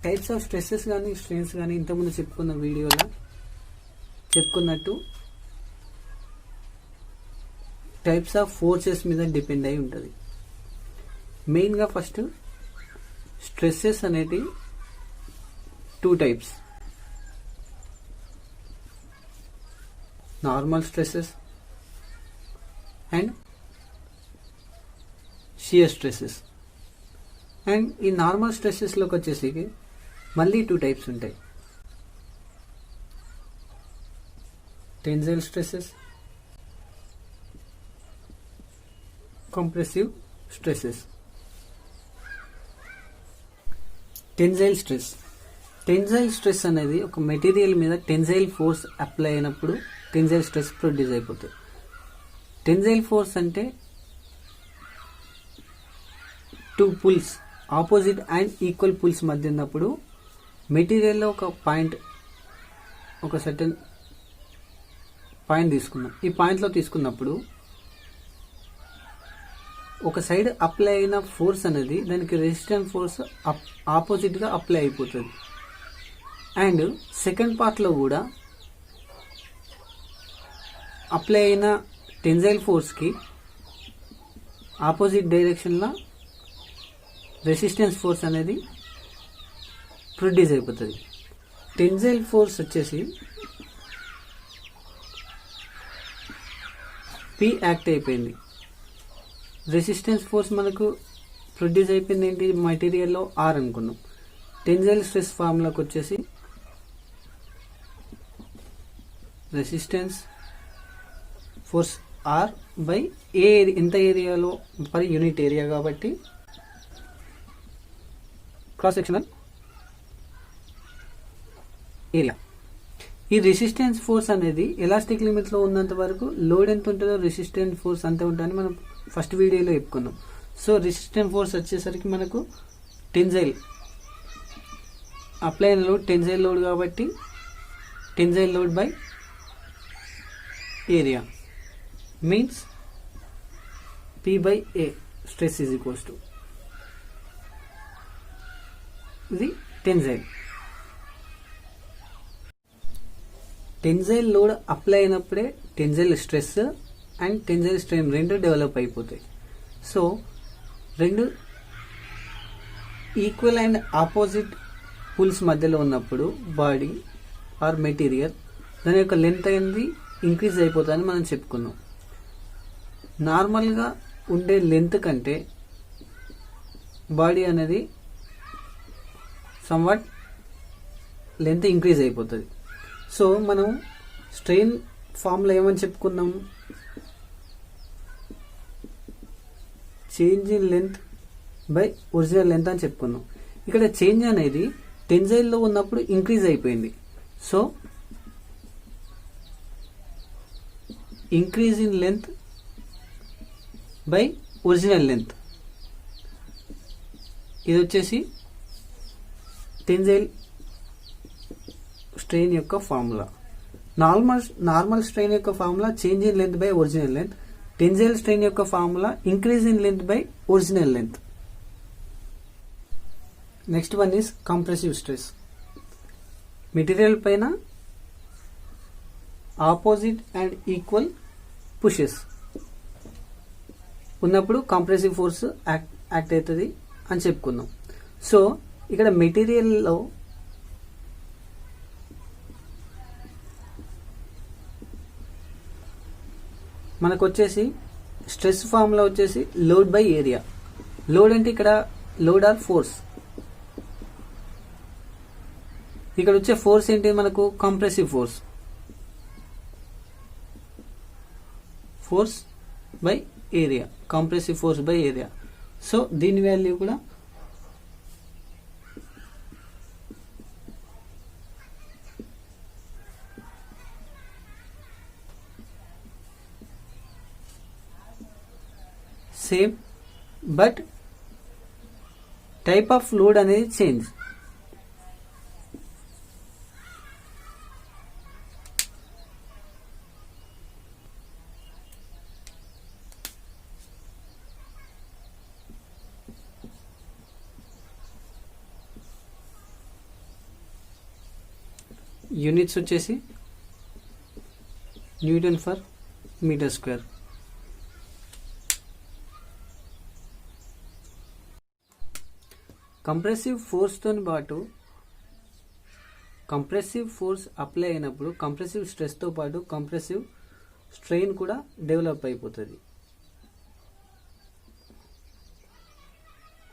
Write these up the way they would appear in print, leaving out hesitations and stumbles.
Types of stresses కానీ strains కానీ ఇంతకుముందు చెప్పుకున్న వీడియోలో చెప్పుకున్నట్టు టైప్స్ ఆఫ్ ఫోర్సెస్ మీద డిపెండ్ అయి ఉంటుంది. మెయిన్గా ఫస్ట్ స్ట్రెస్సెస్ అనేటి 2 types, normal stresses and shear stresses. And ఈ నార్మల్ స్ట్రెస్సెస్లోకి వచ్చేసి మళ్ళీ 2 టైప్స్ ఉంటాయి, tensile stresses, compressive stresses. Tensile stress. Tensile stress అనేది ఒక మెటీరియల్ మీద టెన్సైల్ ఫోర్స్ అప్లై అయినప్పుడు టెన్సైల్ స్ట్రెస్ ప్రొడ్యూస్ అయిపోతుంది. టెన్సైల్ ఫోర్స్ అంటే 2 pulls, opposite and equal pulls మధ్య ఉన్నప్పుడు మెటీరియల్లో ఒక సర్టెన్ పాయింట్ తీసుకున్నాం. ఈ పాయింట్లో తీసుకున్నప్పుడు ఒక సైడ్ అప్లై అయిన ఫోర్స్ అనేది దానికి రెసిస్టెంట్ ఫోర్స్ ఆపోజిట్గా అప్లై అయిపోతుంది. అండ్ సెకండ్ పార్ట్లో కూడా అప్లై అయిన టెన్సైల్ ఫోర్స్కి ఆపోజిట్ డైరెక్షన్లో రెసిస్టెన్స్ ఫోర్స్ అనేది ప్రొడ్యూస్ అయిపోతుంది. టెన్సైల్ ఫోర్స్ వచ్చేసి పి యాక్ట్ అయిపోయింది, రెసిస్టెన్స్ ఫోర్స్ మనకు ప్రొడ్యూస్ అయిపోయింది ఏంటి మెటీరియల్లో ఆర్ అనుకున్నాం. టెన్సైల్ స్ట్రెస్ ఫార్ములాకి వచ్చేసి రెసిస్టెన్స్ ఫోర్స్ ఆర్ బై ఏ, ఎంత ఏరియాలో పర్ యూనిట్ ఏరియా కాబట్టి క్రాస్ సెక్షనల్ ఏరియా. ఈ రెసిస్టెన్స్ ఫోర్స్ అనేది ఎలాస్టిక్ లిమిట్లో ఉన్నంత వరకు లోడ్ ఎంత ఉంటుందో రెసిస్టెన్స్ ఫోర్స్ అంతే ఉంటుందని మనం ఫస్ట్ వీడియోలో చెప్పుకున్నాం. సో రెసిస్టెన్స్ ఫోర్స్ వచ్చేసరికి మనకు టెన్సైల్ అప్లై అయిన లోడ్ టెన్సైల్ లోడ్ కాబట్టి tensile load by area means P by A stress is equals to ఇది టెన్సైల్. టెన్సైల్ లోడ్ అప్లై అయినప్పుడే tensile stress and tensile strain రెండు డెవలప్ అయిపోతాయి. సో రెండు equal and opposite pulls మధ్యలో ఉన్నప్పుడు body are material దాని యొక్క లెంత్ అనేది ఇంక్రీజ్ అయిపోతుందని మనం చెప్పుకున్నాం. నార్మల్గా ఉండే లెంత్ కంటే బాడీ అనేది సమ్వాట్ లెంత్ ఇంక్రీజ్ అయిపోతుంది. సో మనం స్ట్రెయిన్ ఫార్ములా ఏమని చెప్పుకున్నాం, change in length by original length అని చెప్పుకున్నాం. ఇక్కడ చేంజ్ అనేది టెన్సైల్లో ఉన్నప్పుడు ఇంక్రీజ్ అయిపోయింది. So increase in length by original length, ఇది వచ్చేసి టెన్సైల్ స్ట్రెయిన్ యొక్క ఫార్ములా. నార్మల్ స్ట్రెయిన్ యొక్క formula change in length by original length. Tensile strain యొక్క formula increase in length by original length. Next one is compressive stress. Material పైన opposite and equal pushes ఉన్నప్పుడు compressive force act అవుతుంది అని చెప్పుకున్నాం. So ఇక్కడ మెటీరియల్లో మనకు వచ్చేసి స్ట్రెస్ ఫార్ములా వచ్చేసి లోడ్ బై ఏరియా. లోడ్ అంటే ఇక్కడ లోడ్ ఆర్ ఫోర్స్, ఇక్కడ వచ్చే ఫోర్స్ ఏంటి మనకు compressive force, force by area, compressive force by area. So దీని వాల్యూ కూడా same, but type of load అనేది చేంజ్. యూనిట్స్ వచ్చేసి newton per metre square. Compressive ఫోర్స్తో పాటు కంప్రెసివ్ ఫోర్స్ అప్లై అయినప్పుడు కంప్రెసివ్ స్ట్రెస్తో పాటు కంప్రెసివ్ స్ట్రెయిన్ కూడా డెవలప్ అయిపోతుంది.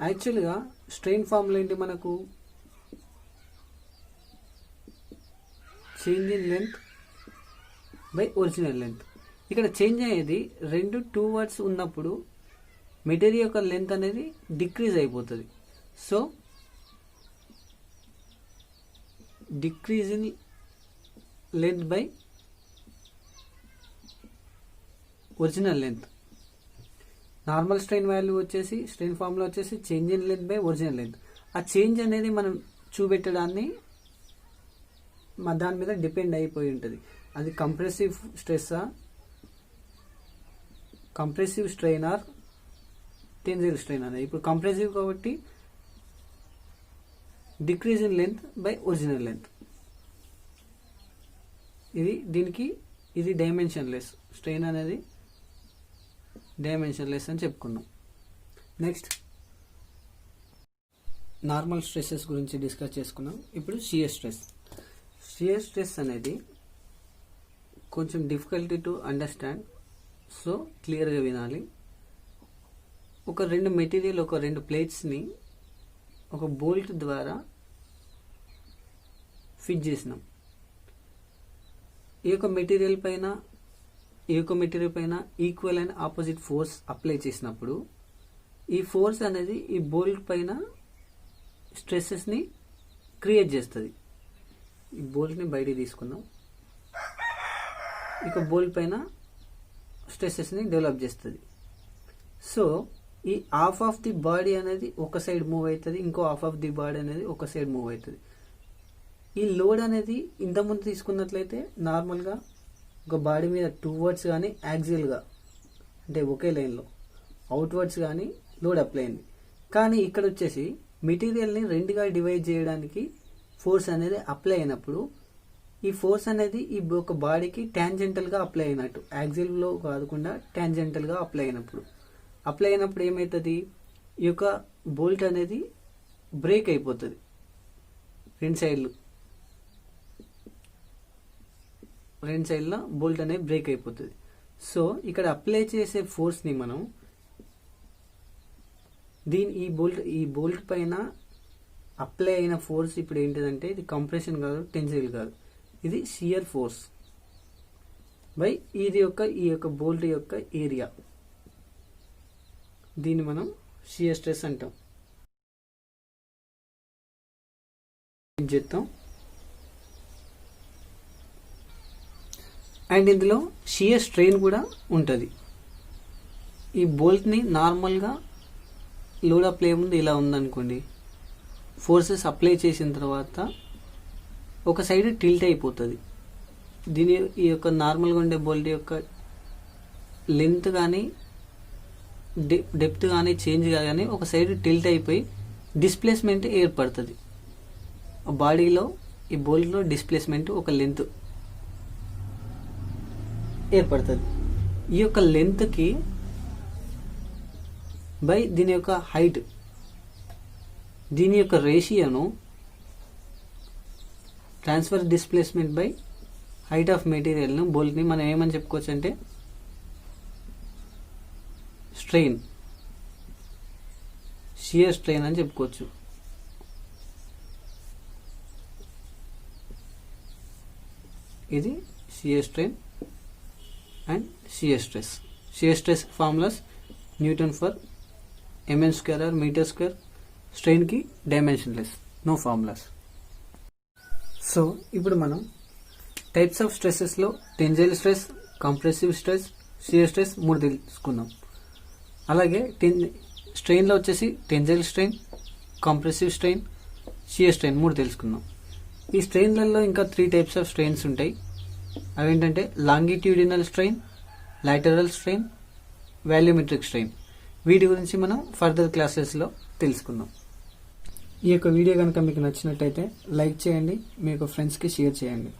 యాక్చువల్గా స్ట్రెయిన్ ఫార్ములా ఏంటి మనకు? Change in length by original length. ఇక్కడ చేంజ్ అయ్యేది రెండు వర్డ్స్ ఉన్నప్పుడు మెటీరియల్ యొక్క లెంత్ అనేది డిక్రీజ్ అయిపోతుంది. So decrease in length by original length. Normal strain value వచ్చేసి స్ట్రెయిన్ ఫార్ములా వచ్చేసి change in length by original length. ఆ చేంజ్ అనేది మనం చూపెట్టడాన్ని దాని మీద డిపెండ్ అయిపోయి ఉంటుంది. అది కంప్రెసివ్ స్ట్రెస్సా, compressive strain or tensile strain అనేది. ఇప్పుడు కంప్రెసివ్ కాబట్టి decrease in length by original length. ఇది డైమెన్షన్లెస్ స్ట్రెయిన్ అనేది డైమెన్షన్లెస్ అని చెప్పుకున్నాం. నెక్స్ట్ నార్మల్ స్ట్రెసెస్ గురించి డిస్కస్ చేసుకున్నాం. ఇప్పుడు షియర్ స్ట్రెస్. షియర్ స్ట్రెస్ అనేది కొంచెం డిఫికల్టీ టు అండర్స్టాండ్, సో క్లియర్గా వినాలి. ఒక రెండు ప్లేట్స్ని ఒక బోల్ట్ ద్వారా ఫిట్ చేసినాం. ఈ యొక్క మెటీరియల్ పైన equal and opposite force apply చేసినప్పుడు ఈ ఫోర్స్ అనేది ఈ బోల్ట్ పైన స్ట్రెసెస్ని క్రియేట్ చేస్తుంది. ఈ బోల్ట్ని బయటికి తీసుకున్నాం, ఇక బోల్ట్ పైన స్ట్రెసెస్ని డెవలప్ చేస్తుంది. సో ఈ హాఫ్ ఆఫ్ ది బాడీ అనేది ఒక సైడ్ మూవ్ అవుతుంది, ఇంకో హాఫ్ ఆఫ్ ది బాడీ అనేది ఒక సైడ్ మూవ్ అవుతుంది. ఈ లోడ్ అనేది ఇంతకుముందు తీసుకున్నట్లయితే నార్మల్గా ఒక బాడీ మీద వర్డ్స్ కానీ యాక్సియల్గా అంటే ఒకే లైన్లో వర్డ్స్ కానీ లోడ్ అప్లై అయింది. కానీ ఇక్కడ వచ్చేసి మెటీరియల్ని రెండుగా డివైడ్ చేయడానికి ఫోర్స్ అనేది అప్లై అయినప్పుడు ఈ ఫోర్స్ అనేది ఈ ఒక బాడీకి ట్యాంజెంటల్గా అప్లై అయినట్టు, యాక్సియల్లో కాకుండా ట్యాంజెంటల్గా అప్లై అయినప్పుడు ఏమవుతుంది? ఈ యొక్క బోల్ట్ అనేది బ్రేక్ అయిపోతుంది. రెండు సైడ్లో బోల్ట్ అనేది బ్రేక్ అయిపోతుంది. సో ఇక్కడ అప్లై చేసే ఫోర్స్ని మనం ఈ బోల్ట్ పైన అప్లై అయిన ఫోర్స్ ఇప్పుడు ఏంటిదంటే ఇది కంప్రెషన్ కాదు, టెన్సైల్ కాదు, ఇది షియర్ ఫోర్స్ బై ఈ యొక్క బోల్ట్ యొక్క ఏరియా. దీన్ని మనం షియర్ స్ట్రెస్ అంటాం. చేద్దాం. అండ్ ఇందులో షియర్ స్ట్రెయిన్ కూడా ఉంటుంది. ఈ బోల్ట్ని నార్మల్గా లోడ్ అప్లై ముందు ఇలా ఉందనుకోండి, ఫోర్సెస్ అప్లై చేసిన తర్వాత ఒక సైడ్ టిల్ట్ అయిపోతుంది. ఈ యొక్క నార్మల్గా ఉండే బోల్ట్ యొక్క లెంత్ కానీ డెప్త్ కానీ చేంజ్ కానీ ఒక సైడ్ టిల్ట్ అయిపోయి డిస్ప్లేస్మెంట్ ఏర్పడుతుంది. బాడీలో ఈ బోల్ట్లో డిస్ప్లేస్మెంట్ ఒక లెంత్ ఏర్పడుతుంది. ఈ యొక్క లెంత్కి బై దీని యొక్క హైట్, దీని యొక్క రేషియోను transfer displacement by height of మెటీరియల్ను బోల్ట్ని మనం ఏమని చెప్పుకోవచ్చు అంటే స్ట్రెయిన్, షియర్ స్ట్రెయిన్ అని చెప్పుకోవచ్చు. ఇది shear strain and shear stress. Shear stress formulas newton per MN square or metre square. స్ట్రెయిన్కి డైమెన్షన్లెస్, నో ఫార్ములాస్. సో ఇప్పుడు మనం టైప్స్ ఆఫ్ స్ట్రెసెస్లో tensile stress, compressive stress, shear stress 3 తెలుసుకుందాం. అలాగే స్ట్రెయిన్లో వచ్చేసి tensile strain, compressive strain, shear strain 3 తెలుసుకుందాం. ఈ స్ట్రెయిన్లలో ఇంకా 3 టైప్స్ ఆఫ్ స్ట్రెయిన్స్ ఉంటాయి. అవేంటంటే longitudinal strain, lateral strain, volumetric strain. వీటి గురించి మనం ఫర్దర్ క్లాసెస్లో తెలుసుకుందాం. ఈ యొక్క వీడియో కనుక మీకు నచ్చినట్టయితే లైక్ చేయండి, మీ యొక్క ఫ్రెండ్స్కి షేర్ చేయండి.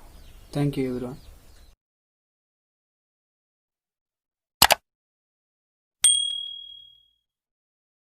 Thank you everyone.